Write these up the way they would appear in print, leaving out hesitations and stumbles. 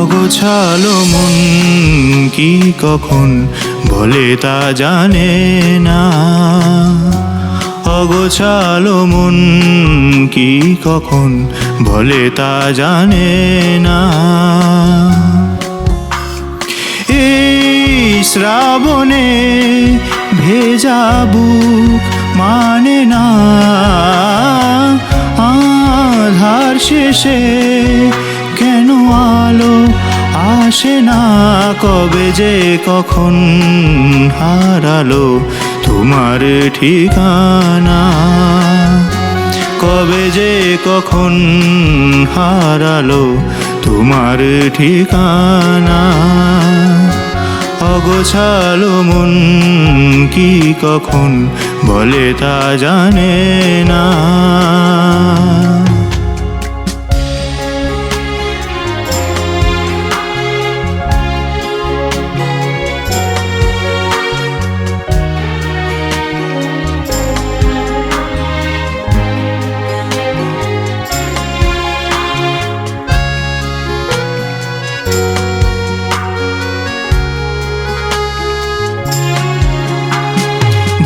অগোছালো মন কি কখন বলে তা জানে না। অগোছালো মন কি কখন বলে তা জানে না। এই শ্রাবণে ভেজা বুক মানে না, আধার শেষে কেন আলো আসে না। কবে যে কখন হারালো তোমার ঠিকানা, কবে যে কখন হারালো তোমার ঠিকানা। অগোছালো মন কি কখন বলে তা জানে না।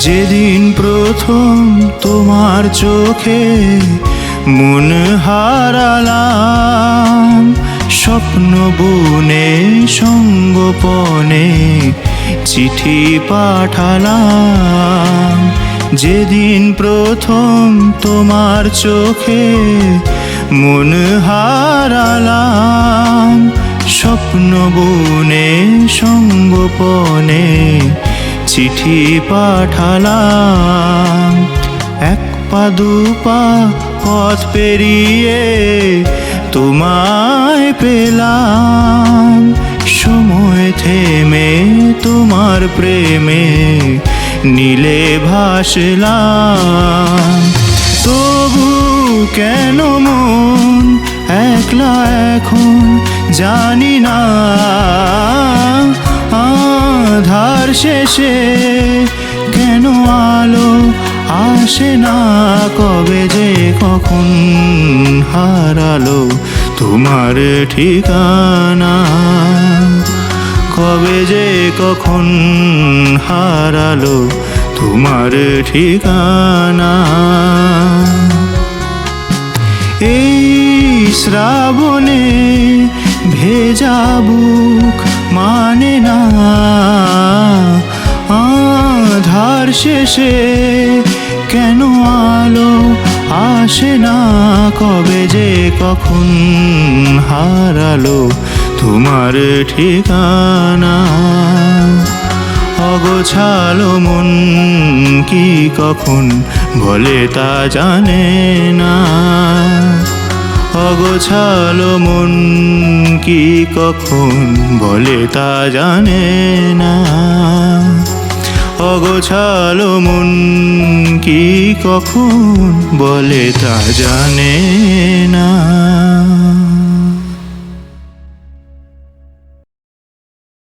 যেদিন প্রথম তোমার চোখে মন হারালাম, স্বপ্ন বুনে সঙ্গোপনে চিঠি পাঠালাম। যেদিন প্রথম তোমার চোখে মন হারালাম, স্বপ্ন বুনে সঙ্গোপনে চিঠি পাঠালাম। এক পা দুপা পথ পেরিয়ে তোমায় পেলাম, সময় থেমে তোমার প্রেমে নীলে ভাসলাম। তবু কেন মন একলা এখন জানি না, আধার শেষে কেন আলো আসে না। কবে যে কখন হারালো তোমার ঠিকানা, কবে যে কখন হারালো তোমার ঠিকানা। এই শ্রাবণে ভেজা বুক মানে না, আধার শেষে কেন আলো আসে না। কবে যে কখন হারালো তোমার ঠিকানা। অগোছালো মন কি কখন বলে তা জানে না। অগোছালো মন কি কখন বলে তা জানে না। অগোছালো মন কি কখন বলে তা জানে না।